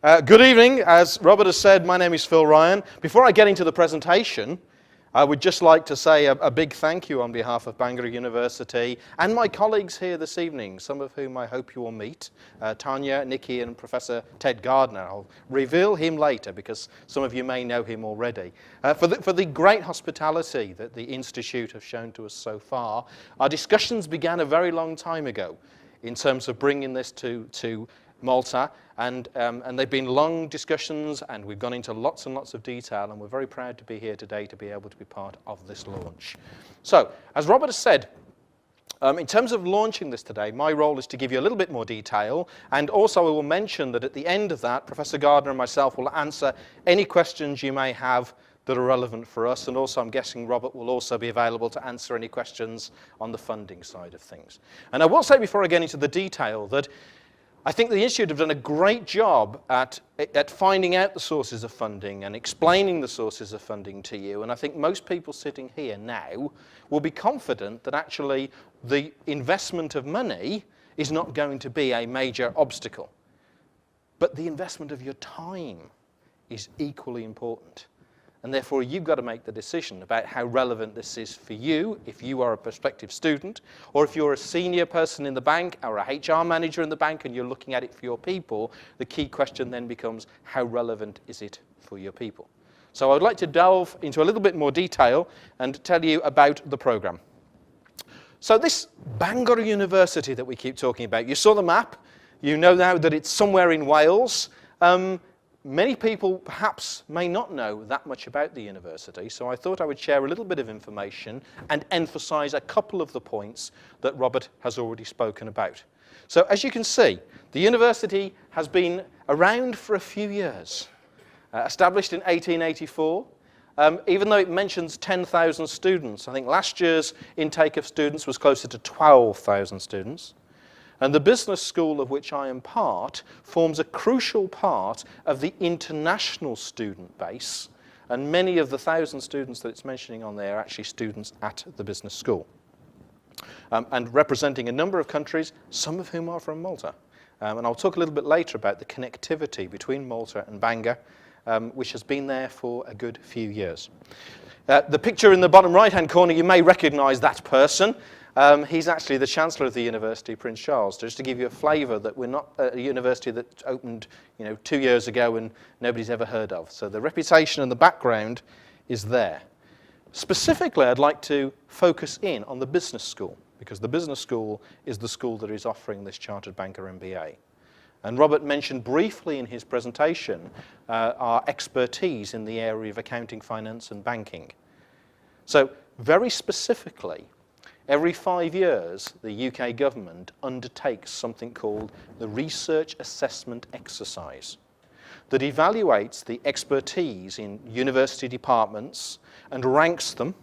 Good evening. As Robert has said, my name is Phil Ryan. Before I get into the presentation, I would just like to say a big thank you on behalf of Bangor University and my colleagues here this evening, some of whom I hope you will meet, Tanya, Nikki and Professor Ted Gardner. I'll reveal him later because some of you may know him already. For the great hospitality that the Institute have shown to us so far. Our discussions began a very long time ago in terms of bringing this to Malta, and they've been long discussions, and we've gone into lots and lots of detail, and we're very proud to be here today to be able to be part of this launch. So, as Robert has said, in terms of launching this today, my role is to give you a little bit more detail, and also I will mention that at the end of that, Professor Gardner and myself will answer any questions you may have that are relevant for us, and also I'm guessing Robert will also be available to answer any questions on the funding side of things. And I will say before I get into the detail that I think the Institute have done a great job at finding out the sources of funding and explaining the sources of funding to you, and I think most people sitting here now will be confident that actually the investment of money is not going to be a major obstacle. But the investment of your time is equally important. And therefore, you've got to make the decision about how relevant this is for you, if you are a prospective student, or if you're a senior person in the bank or a HR manager in the bank and you're looking at it for your people, the key question then becomes, how relevant is it for your people? So I'd like to delve into a little bit more detail and tell you about the program. So this Bangor University that we keep talking about, you saw the map, you know now that it's somewhere in Wales. Many people perhaps may not know that much about the university, so I thought I would share a little bit of information and emphasize a couple of the points that Robert has already spoken about. So as you can see, the university has been around for a few years. Established in 1884, even though it mentions 10,000 students, I think last year's intake of students was closer to 12,000 students. And the business school of which I am part forms a crucial part of the international student base, and many of the 1,000 students that it's mentioning on there are actually students at the business school. And representing a number of countries, some of whom are from Malta. And I'll talk a little bit later about the connectivity between Malta and Bangor, which has been there for a good few years. The picture in the bottom right-hand corner, you may recognize that person. He's actually the Chancellor of the University, Prince Charles, just to give you a flavour that we're not a university that opened 2 years ago and nobody's ever heard of. So the reputation and the background is there. Specifically, I'd like to focus in on the business school, because the business school is the school that is offering this Chartered Banker MBA. And Robert mentioned briefly in his presentation our expertise in the area of accounting, finance and banking. So very specifically, every 5 years, the UK government undertakes something called the Research Assessment Exercise that evaluates the expertise in university departments and ranks them.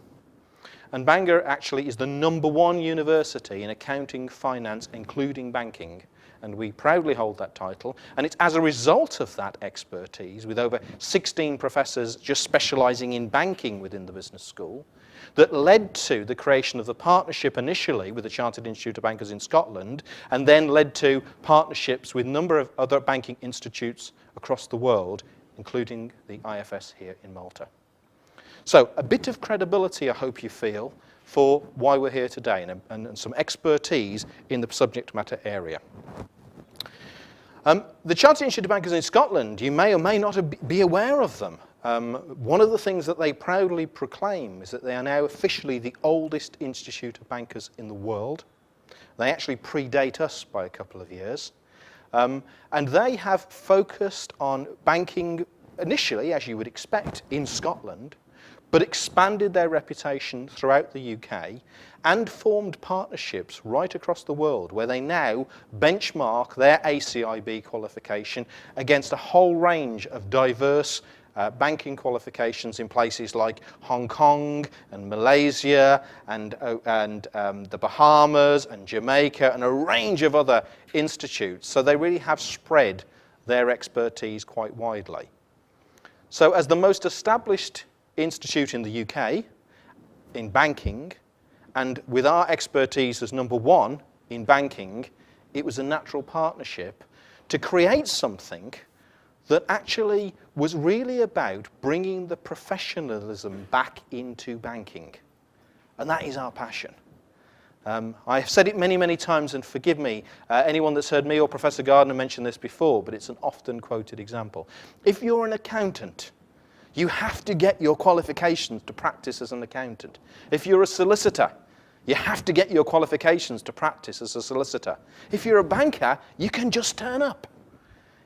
And Bangor actually is the #1 university in accounting, finance, including banking. And we proudly hold that title. And it's as a result of that expertise, with over 16 professors just specialising in banking within the business school, that led to the creation of the partnership initially with the Chartered Institute of Bankers in Scotland, and then led to partnerships with a number of other banking institutes across the world, including the IFS here in Malta. So a bit of credibility, I hope you feel, for why we're here today, and some expertise in the subject matter area. The Chartered Institute of Bankers in Scotland, you may or may not be aware of them. One of the things that they proudly proclaim is that they are now officially the oldest institute of bankers in the world. They actually predate us by a couple of years. And they have focused on banking initially, as you would expect, in Scotland, but expanded their reputation throughout the UK and formed partnerships right across the world where they now benchmark their ACIB qualification against a whole range of diverse banking qualifications in places like Hong Kong and Malaysia and the Bahamas and Jamaica and a range of other institutes. So they really have spread their expertise quite widely. So as the most established institute in the UK in banking, and with our expertise as #1 in banking, it was a natural partnership to create something that actually was really about bringing the professionalism back into banking. And that is our passion. I've said it many, many times, and forgive me, anyone that's heard me or Professor Gardner mention this before, but it's an often quoted example. If you're an accountant, you have to get your qualifications to practice as an accountant. If you're a solicitor, you have to get your qualifications to practice as a solicitor. If you're a banker, you can just turn up.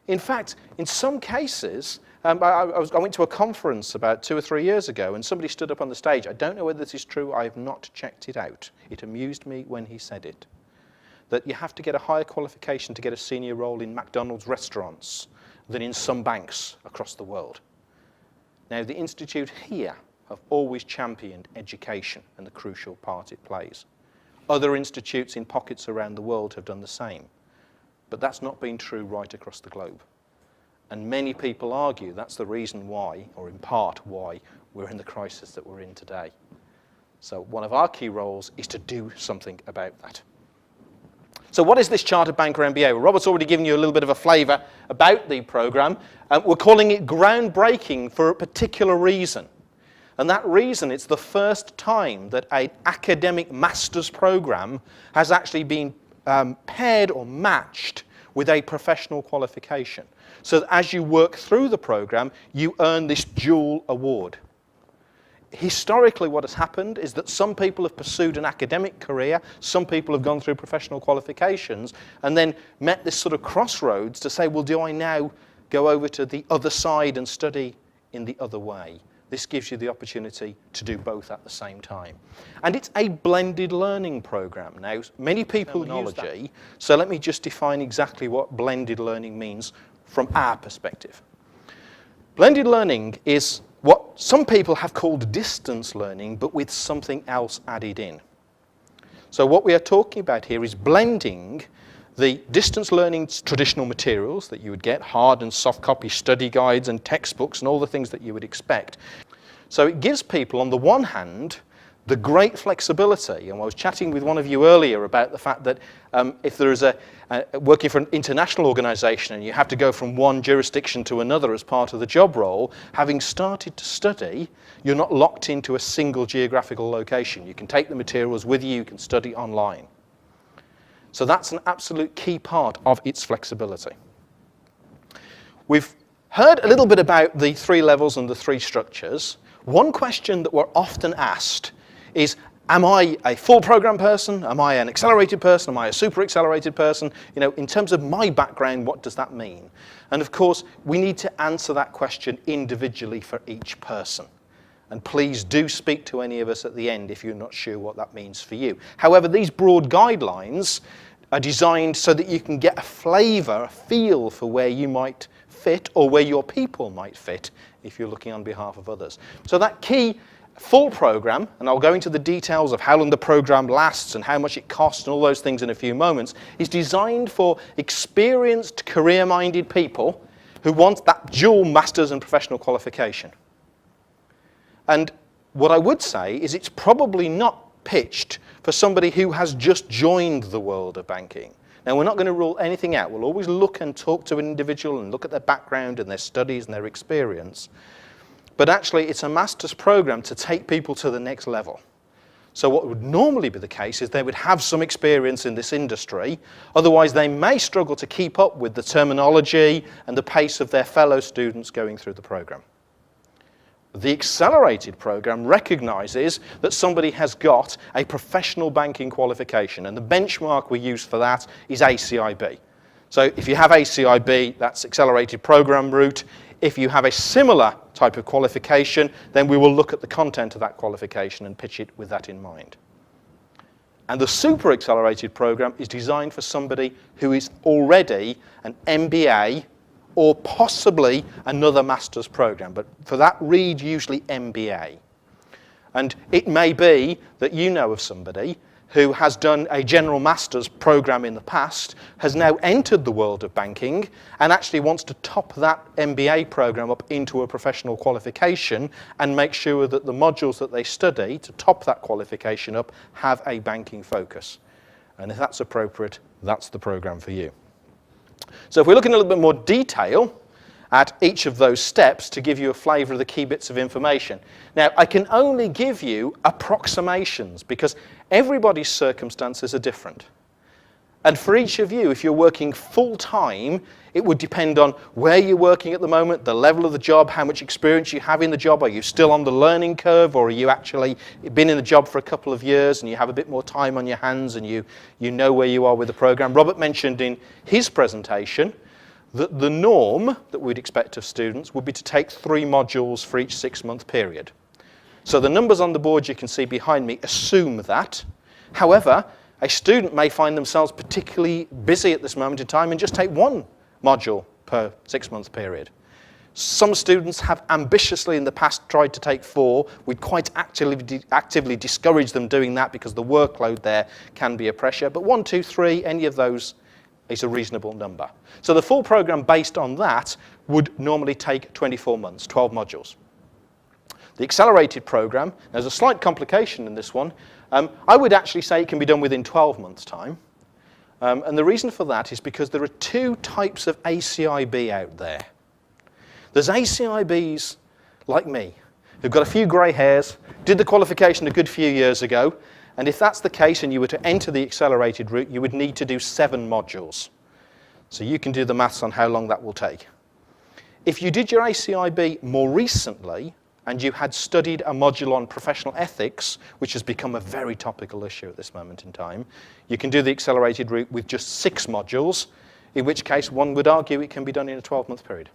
In fact, in some cases, I went to a conference about 2 or 3 years ago, and somebody stood up on the stage. I don't know whether this is true. I have not checked it out. It amused me when he said it, that you have to get a higher qualification to get a senior role in McDonald's restaurants than in some banks across the world. Now, the Institute here have always championed education and the crucial part it plays. Other institutes in pockets around the world have done the same. But that's not been true right across the globe. And many people argue that's the reason why, or in part why, we're in the crisis that we're in today. So one of our key roles is to do something about that. So what is this Chartered Banker MBA? Well, Robert's already given you a little bit of a flavour about the programme. We're calling it groundbreaking for a particular reason. And that reason, it's the first time that an academic master's programme has actually been paired or matched with a professional qualification. So that as you work through the programme, you earn this dual award. Historically, what has happened is that some people have pursued an academic career, some people have gone through professional qualifications, and then met this sort of crossroads to say, well, do I now go over to the other side and study in the other way? This gives you the opportunity to do both at the same time. And it's a blended learning program. Now, many people use that. So let me just define exactly what blended learning means from our perspective. Blended learning is what some people have called distance learning, but with something else added in. So what we are talking about here is blending the distance learning's traditional materials that you would get, hard and soft copy study guides and textbooks and all the things that you would expect. So it gives people, on the one hand, the great flexibility. And I was chatting with one of you earlier about the fact that if there is working for an international organisation and you have to go from one jurisdiction to another as part of the job role, having started to study, you're not locked into a single geographical location. You can take the materials with you, you can study online. So that's an absolute key part of its flexibility. We've heard a little bit about the 3 levels and the 3 structures. One question that we're often asked is, am I a full program person? Am I an accelerated person? Am I a super accelerated person? You know, in terms of my background, what does that mean? And of course, we need to answer that question individually for each person. And please do speak to any of us at the end if you're not sure what that means for you. However, these broad guidelines are designed so that you can get a flavour, a feel for where you might fit or where your people might fit if you're looking on behalf of others. So that key full programme, and I'll go into the details of how long the programme lasts and how much it costs and all those things in a few moments, is designed for experienced, career-minded people who want that dual master's and professional qualification. And what I would say is it's probably not pitched for somebody who has just joined the world of banking. Now, we're not going to rule anything out. We'll always look and talk to an individual and look at their background and their studies and their experience. But actually, it's a master's program to take people to the next level. So what would normally be the case is they would have some experience in this industry. Otherwise, they may struggle to keep up with the terminology and the pace of their fellow students going through the program. The accelerated program recognizes that somebody has got a professional banking qualification, and the benchmark we use for that is ACIB. So if you have ACIB, that's accelerated program route. If you have a similar type of qualification, then we will look at the content of that qualification and pitch it with that in mind. And the super accelerated program is designed for somebody who is already an MBA or possibly another master's program, but for that read usually MBA. And it may be that you know of somebody who has done a general master's program in the past, has now entered the world of banking, and actually wants to top that MBA program up into a professional qualification and make sure that the modules that they study to top that qualification up have a banking focus. And if that's appropriate, that's the program for you. So if we look in a little bit more detail, at each of those steps to give you a flavour of the key bits of information. Now, I can only give you approximations because everybody's circumstances are different. And for each of you, if you're working full-time, it would depend on where you're working at the moment, the level of the job, how much experience you have in the job. Are you still on the learning curve, or are you actually been in the job for a couple of years and you have a bit more time on your hands and you know where you are with the program? Robert mentioned in his presentation that the norm that we'd expect of students would be to take 3 modules for each 6-month period. So the numbers on the board you can see behind me assume that. However, a student may find themselves particularly busy at this moment in time and just take 1 module per 6-month period. Some students have ambitiously in the past tried to take 4. We'd quite actively discourage them doing that because the workload there can be a pressure. But 1, 2, 3, any of those is a reasonable number. So the full program based on that would normally take 24 months, 12 modules. The accelerated program, there's a slight complication in this one. I would actually say it can be done within 12 months' time. And the reason for that is because there are 2 types of ACIB out there. There's ACIBs like me, who've got a few grey hairs, did the qualification a good few years ago, and if that's the case and you were to enter the accelerated route, you would need to do 7 modules. So you can do the maths on how long that will take. If you did your ACIB more recently, and you had studied a module on professional ethics, which has become a very topical issue at this moment in time, you can do the accelerated route with just 6 modules, in which case one would argue it can be done in a 12-month period.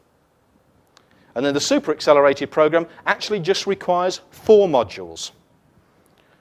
And then the super accelerated program actually just requires 4 modules.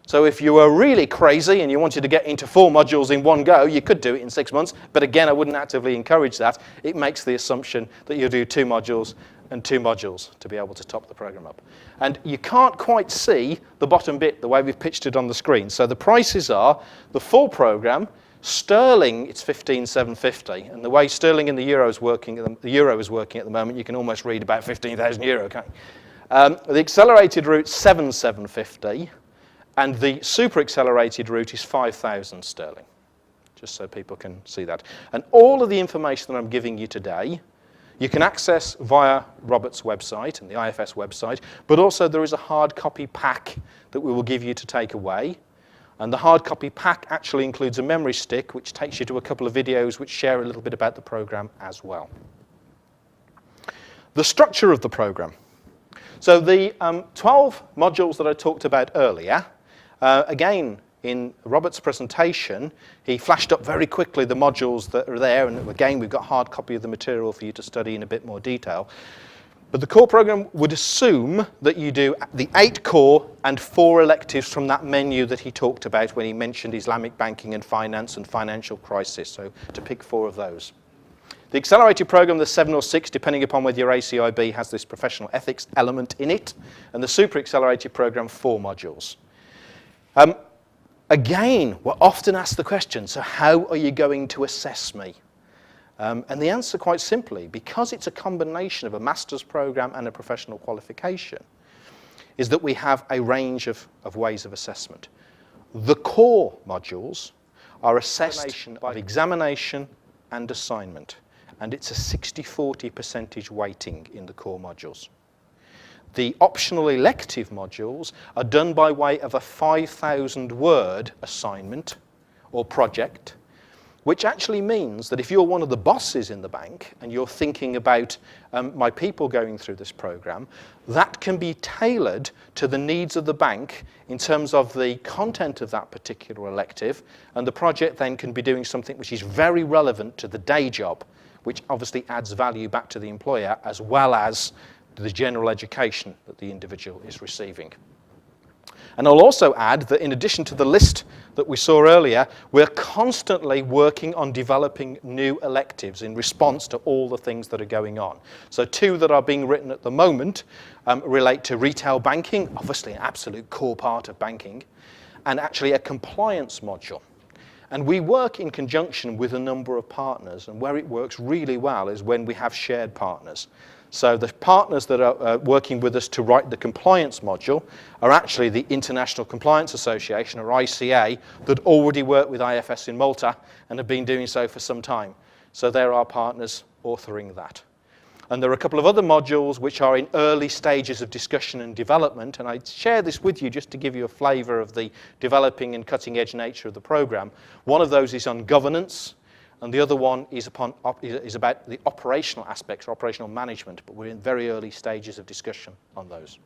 So if you were really crazy and you wanted to get into 4 modules in one go, you could do it in 6 months, but again, I wouldn't actively encourage that. It makes the assumption that you'll do 2 modules and 2 modules to be able to top the program up. And you can't quite see the bottom bit the way we've pitched it on the screen. So the prices are the full program, sterling, it's 15,750, and the way sterling in the euro is working at the moment, you can almost read about 15,000 euro, can't you? The accelerated route 7,750, and the super accelerated route is 5,000 sterling, just so people can see that. And all of the information that I'm giving you today, you can access via Robert's website and the IFS website, but also there is a hard copy pack that we will give you to take away. And the hard copy pack actually includes a memory stick, which takes you to a couple of videos which share a little bit about the program as well. The structure of the program. So the 12 modules that I talked about earlier, again, in Robert's presentation, he flashed up very quickly the modules that are there, and again, we've got a hard copy of the material for you to study in a bit more detail. But the core program would assume that you do the 8 core and 4 electives from that menu that he talked about when he mentioned Islamic banking and finance and financial crisis, so to pick 4 of those. The accelerated program, the 7 or 6, depending upon whether your ACIB has this professional ethics element in it, and the super accelerated program, 4 modules. Again, we're often asked the question, so how are you going to assess me? And the answer, quite simply, because it's a combination of a master's program and a professional qualification, is that we have a range of ways of assessment. The core modules are assessed by examination and assignment, and it's a 60-40% weighting in the core modules. The optional elective modules are done by way of a 5,000-word assignment or project, which actually means that if you're one of the bosses in the bank and you're thinking about my people going through this program, that can be tailored to the needs of the bank in terms of the content of that particular elective, and the project then can be doing something which is very relevant to the day job, which obviously adds value back to the employer as well as the general education that the individual is receiving. And I'll also add that in addition to the list that we saw earlier, we're constantly working on developing new electives in response to all the things that are going on. So 2 that are being written at the moment relate to retail banking, obviously an absolute core part of banking, and actually a compliance module. And we work in conjunction with a number of partners, and where it works really well is when we have shared partners. So the partners that are working with us to write the compliance module are actually the International Compliance Association, or ICA, that already work with IFS in Malta and have been doing so for some time. So they're our partners authoring that. And there are a couple of other modules which are in early stages of discussion and development, and I share this with you just to give you a flavour of the developing and cutting-edge nature of the programme. One of those is on governance, and the other one is about the operational aspects, or operational management, but we're in very early stages of discussion on those.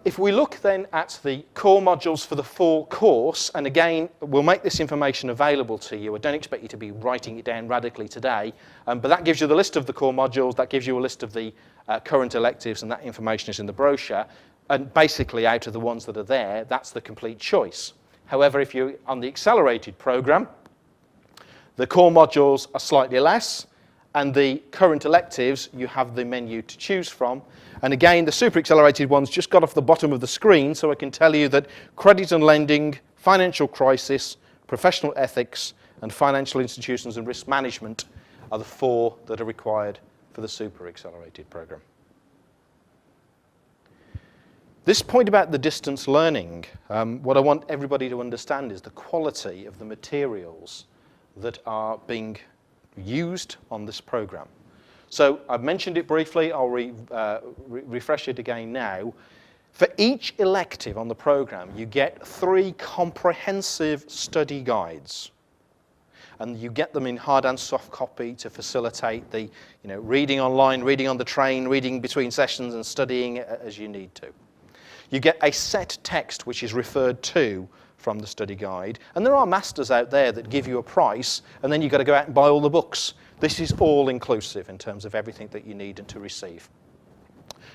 If we look then at the core modules for the full course, and again, we'll make this information available to you. I don't expect you to be writing it down radically today, but that gives you the list of the core modules, that gives you a list of the current electives, and that information is in the brochure. And basically, out of the ones that are there, that's the complete choice. However, if you're on the accelerated programme, the core modules are slightly less, and the current electives, you have the menu to choose from. And again, the super accelerated ones just got off the bottom of the screen, so I can tell you that credit and lending, financial crisis, professional ethics, and financial institutions and risk management are the 4 that are required for the super accelerated programme. This point about the distance learning, what I want everybody to understand is the quality of the materials that are being used on this programme. So I've mentioned it briefly, I'll refresh it again now. For each elective on the programme, you get 3 comprehensive study guides. And you get them in hard and soft copy to facilitate the reading online, reading on the train, reading between sessions and studying as you need to. You get a set text which is referred to from the study guide. And there are masters out there that give you a price, and then you've got to go out and buy all the books. This is all inclusive in terms of everything that you need and to receive.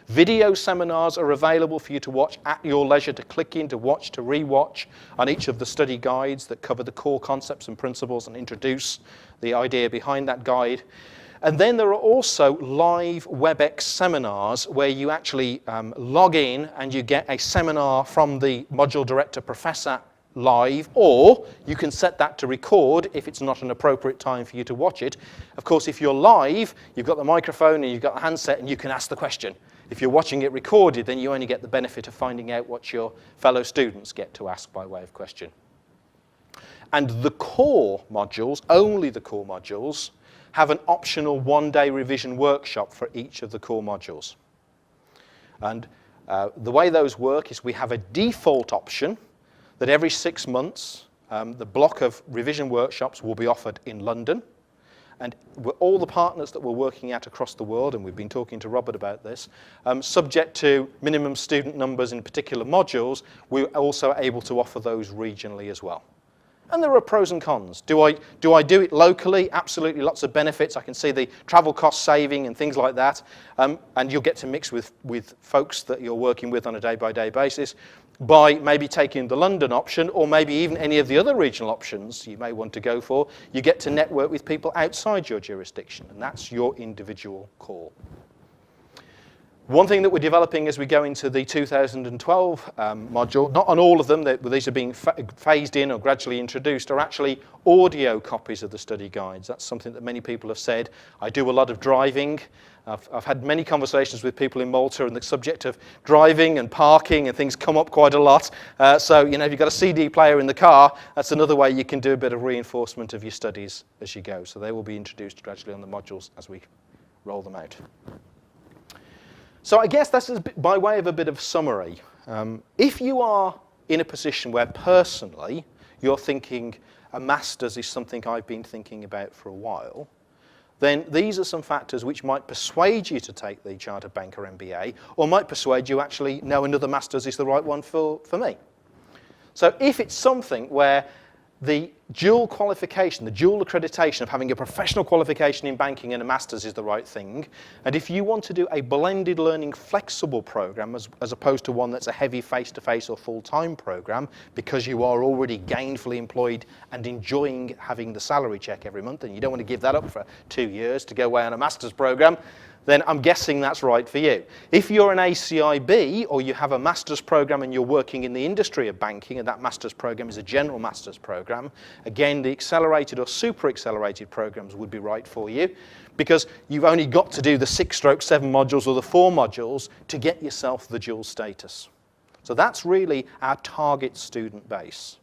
Video seminars are available for you to watch at your leisure, to click in, to watch, to re-watch on each of the study guides that cover the core concepts and principles and introduce the idea behind that guide. And then there are also live WebEx seminars where you actually log in and you get a seminar from the module director professor live, or you can set that to record if it's not an appropriate time for you to watch it. Of course, if you're live, you've got the microphone and you've got the handset and you can ask the question. If you're watching it recorded, then you only get the benefit of finding out what your fellow students get to ask by way of question. And the core modules, only the core modules, have an optional 1-day revision workshop for each of the core modules. And the way those work is we have a default option that every 6 months, the block of revision workshops will be offered in London. And all the partners that we're working at across the world, and we've been talking to Robert about this, subject to minimum student numbers in particular modules, we're also able to offer those regionally as well. And there are pros and cons. Do I do it locally? Absolutely, lots of benefits. I can see the travel cost saving and things like that. And you'll get to mix with folks that you're working with on a day-by-day basis. By maybe taking the London option, or maybe even any of the other regional options you may want to go for, you get to network with people outside your jurisdiction, and that's your individual call. One thing that we're developing as we go into the 2012 module, not on all of them, these are being phased in or gradually introduced, are actually audio copies of the study guides. That's something that many people have said. I do a lot of driving. I've had many conversations with people in Malta, and the subject of driving and parking and things come up quite a lot. So, if you've got a CD player in the car, that's another way you can do a bit of reinforcement of your studies as you go. So they will be introduced gradually on the modules as we roll them out. So I guess that's by way of a bit of summary. If you are in a position where personally you're thinking a master's is something I've been thinking about for a while, then these are some factors which might persuade you to take the Chartered Banker MBA, or might persuade you actually, no, another master's is the right one for me. So if it's something where the dual qualification, the dual accreditation of having a professional qualification in banking and a master's is the right thing, and if you want to do a blended learning flexible program as opposed to one that's a heavy face-to-face or full-time program, because you are already gainfully employed and enjoying having the salary check every month, and you don't want to give that up for 2 years to go away on a master's program, then I'm guessing that's right for you. If you're an ACIB or you have a master's program and you're working in the industry of banking, and that master's program is a general master's program, again, the accelerated or super accelerated programs would be right for you, because you've only got to do the 6/7 modules or the 4 modules to get yourself the dual status. So that's really our target student base.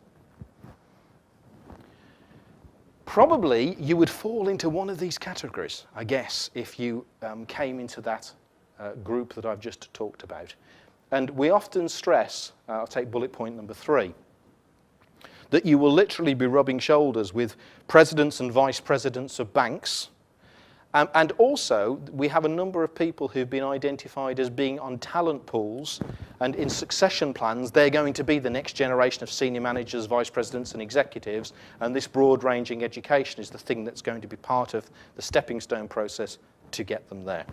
Probably you would fall into one of these categories, I guess, if you came into that group that I've just talked about. And we often stress, I'll take bullet point number 3, that you will literally be rubbing shoulders with presidents and vice presidents of banks. And also, we have a number of people who've been identified as being on talent pools, and in succession plans, they're going to be the next generation of senior managers, vice presidents, and executives, and this broad-ranging education is the thing that's going to be part of the stepping stone process to get them there.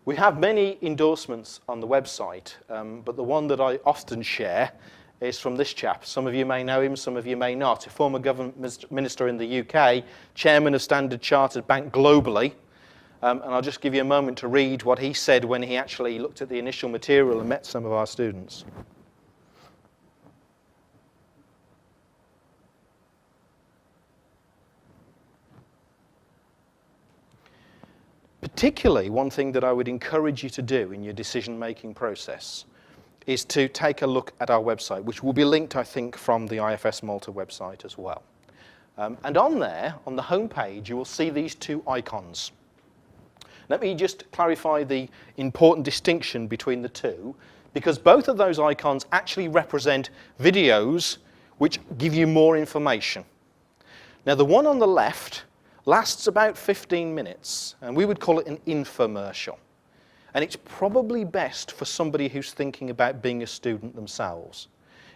We have many endorsements on the website, but the one that I often share is from this chap. Some of you may know him, some of you may not. A former government minister in the UK, chairman of Standard Chartered Bank globally. And I'll just give you a moment to read what he said when he actually looked at the initial material and met some of our students. Particularly, one thing that I would encourage you to do in your decision-making process is to take a look at our website, which will be linked, I think, from the IFS Malta website as well. And on there, on the home page, you will see these 2 icons. Let me just clarify the important distinction between the 2, because both of those icons actually represent videos which give you more information. Now, the one on the left lasts about 15 minutes, and we would call it an infomercial. And it's probably best for somebody who's thinking about being a student themselves.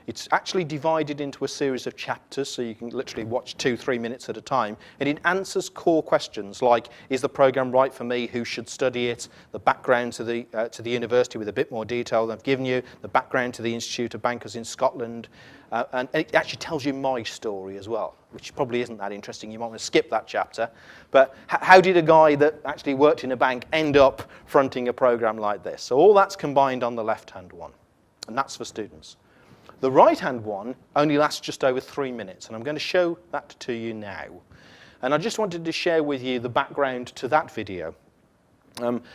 It's actually divided into a series of chapters, so you can literally watch 2-3 minutes at a time, and it answers core questions like, is the program right for me, who should study it, the background to the university with a bit more detail than I've given you, the background to the Institute of Bankers in Scotland, and it actually tells you my story as well, which probably isn't that interesting. You might want to skip that chapter. But how did a guy that actually worked in a bank end up fronting a program like this? So all that's combined on the left-hand one, and that's for students. The right-hand one only lasts just over 3 minutes, and I'm going to show that to you now. And I just wanted to share with you the background to that video.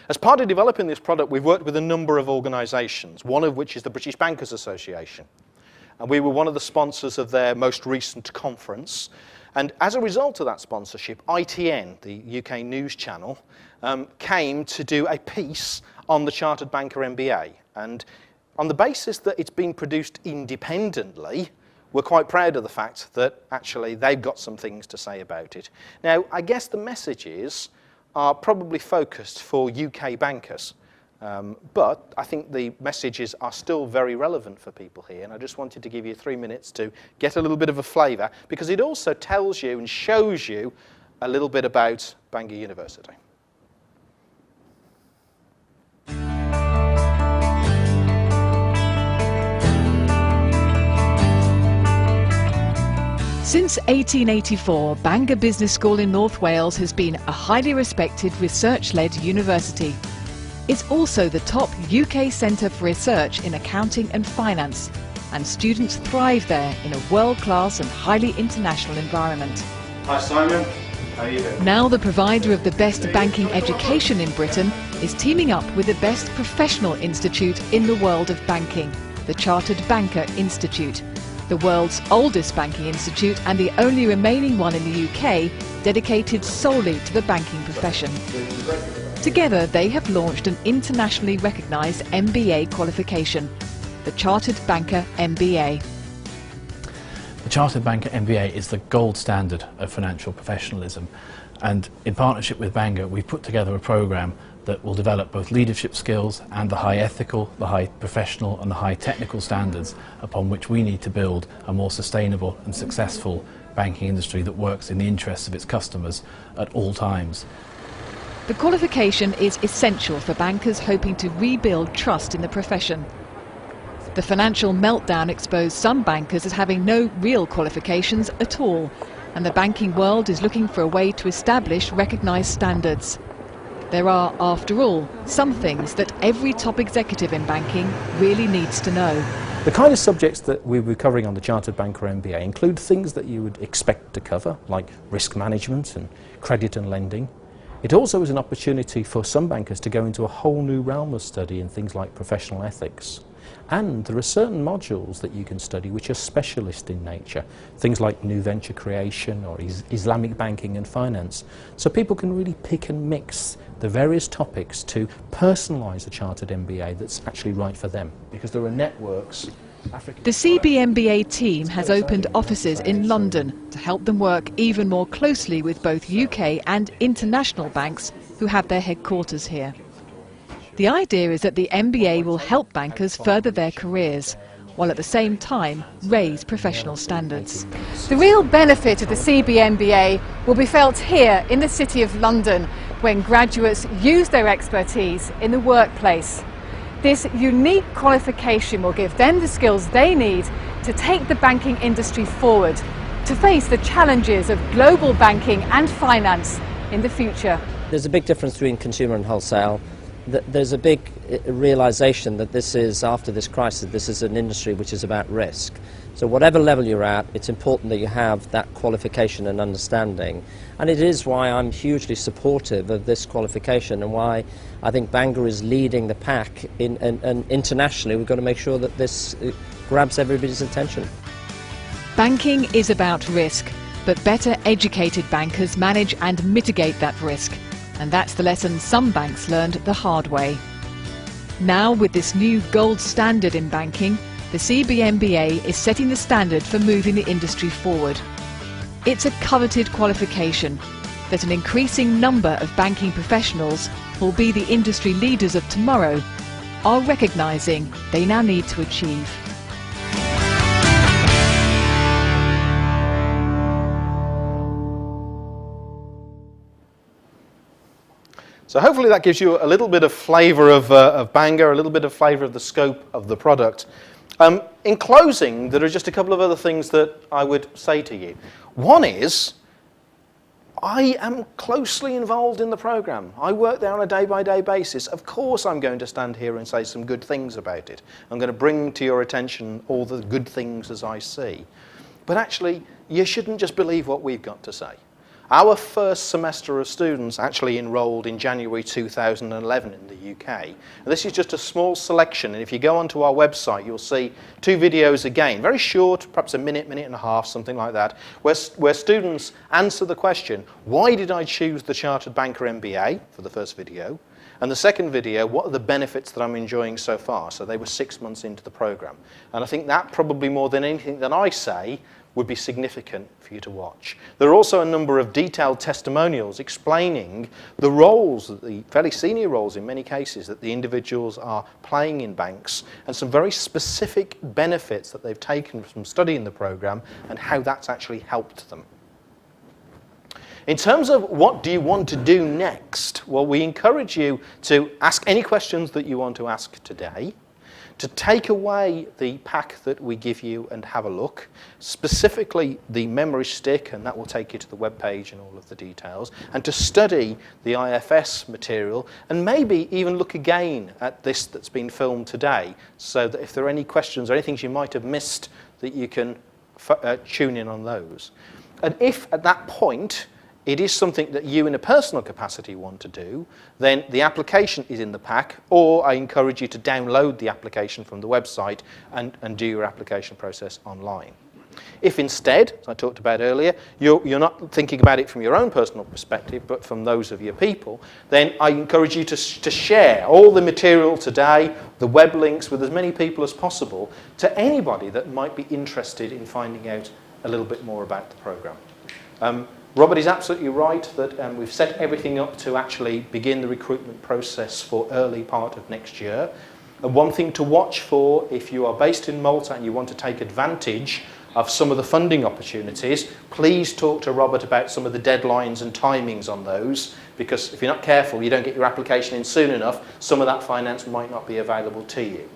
As part of developing this product, we've worked with a number of organisations, one of which is the British Bankers Association. And we were one of the sponsors of their most recent conference. And as a result of that sponsorship, ITN, the UK news channel, came to do a piece on the Chartered Banker MBA. And on the basis that it's been produced independently, we're quite proud of the fact that actually they've got some things to say about it. Now, I guess the messages are probably focused for UK bankers. But I think the messages are still very relevant for people here, and I just wanted to give you 3 minutes to get a little bit of a flavour, because it also tells you and shows you a little bit about Bangor University. Since 1884, Bangor Business School in North Wales has been a highly respected research-led university. It's also the top UK centre for research in accounting and finance, and students thrive there in a world-class and highly international environment. Hi Simon, how are you doing? Now the provider of the best banking education in Britain is teaming up with the best professional institute in the world of banking, the Chartered Banker Institute, the world's oldest banking institute and the only remaining one in the UK dedicated solely to the banking profession. Together, they have launched an internationally recognised MBA qualification, the Chartered Banker MBA. The Chartered Banker MBA is the gold standard of financial professionalism, and in partnership with Bangor, we've put together a programme that will develop both leadership skills and the high ethical, the high professional and the high technical standards upon which we need to build a more sustainable and successful banking industry that works in the interests of its customers at all times. The qualification is essential for bankers hoping to rebuild trust in the profession. The financial meltdown exposed some bankers as having no real qualifications at all, and the banking world is looking for a way to establish recognised standards. There are, after all, some things that every top executive in banking really needs to know. The kind of subjects that we'll be covering on the Chartered Banker MBA include things that you would expect to cover, like risk management and credit and lending. It also is an opportunity for some bankers to go into a whole new realm of study in things like professional ethics. And there are certain modules that you can study which are specialist in nature, things like new venture creation or Islamic banking and finance. So people can really pick and mix the various topics to personalise a chartered MBA that's actually right for them, because there are networks. The CBMBA team has opened offices in London to help them work even more closely with both UK and international banks who have their headquarters here. The idea is that the MBA will help bankers further their careers, while at the same time raise professional standards. The real benefit of the CBMBA will be felt here in the City of London when graduates use their expertise in the workplace. This unique qualification will give them the skills they need to take the banking industry forward, to face the challenges of global banking and finance in the future. There's a big difference between consumer and wholesale. There's a big realization that this is, after this crisis, this is an industry which is about risk. So whatever level you're at, it's important that you have that qualification and understanding. And it is why I'm hugely supportive of this qualification, and why I think Bangor is leading the pack and internationally. We've got to make sure that this grabs everybody's attention. Banking is about risk, but better educated bankers manage and mitigate that risk. And that's the lesson some banks learned the hard way. Now, with this new gold standard in banking, the CBMBA is setting the standard for moving the industry forward. It's a coveted qualification that an increasing number of banking professionals who will be the industry leaders of tomorrow are recognising they now need to achieve. So hopefully that gives you a little bit of flavour of Bangor, a little bit of flavour of the scope of the product. In closing, there are just a couple of other things that I would say to you. One is, I am closely involved in the programme. I work there on a day-by-day basis. Of course I'm going to stand here and say some good things about it. I'm going to bring to your attention all the good things as I see. But actually, you shouldn't just believe what we've got to say. Our first semester of students actually enrolled in January 2011 in the UK. And this is just a small selection, and if you go onto our website, you'll see 2 videos again, very short, perhaps a minute, minute and a half, something like that, where students answer the question, why did I choose the Chartered Banker MBA for the first video? And the second video, what are the benefits that I'm enjoying so far? So they were 6 months into the programme. And I think that probably more than anything that I say would be significant for you to watch. There are also a number of detailed testimonials explaining the roles, the fairly senior roles in many cases, that the individuals are playing in banks, and some very specific benefits that they've taken from studying the programme and how that's actually helped them. In terms of what do you want to do next, well, we encourage you to ask any questions that you want to ask today, to take away the pack that we give you and have a look, specifically the memory stick, and that will take you to the web page and all of the details, and to study the IFS material, and maybe even look again at this that's been filmed today, so that if there are any questions or any things you might have missed, that you can tune in on those. And if at that point it is something that you in a personal capacity want to do, then the application is in the pack, or I encourage you to download the application from the website and do your application process online. If instead, as I talked about earlier, you're not thinking about it from your own personal perspective, but from those of your people, then I encourage you to share all the material today, the web links, with as many people as possible, to anybody that might be interested in finding out a little bit more about the programme. Robert is absolutely right that we've set everything up to actually begin the recruitment process for early part of next year. And one thing to watch for, if you are based in Malta and you want to take advantage of some of the funding opportunities, please talk to Robert about some of the deadlines and timings on those, because if you're not careful, you don't get your application in soon enough, some of that finance might not be available to you.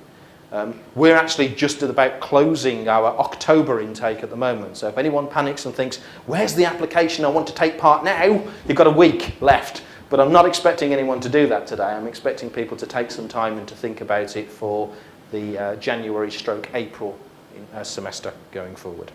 We're actually just about closing our October intake at the moment, so if anyone panics and thinks, where's the application, I want to take part now, you've got a week left. But I'm not expecting anyone to do that today. I'm expecting people to take some time and to think about it for the January/April semester going forward.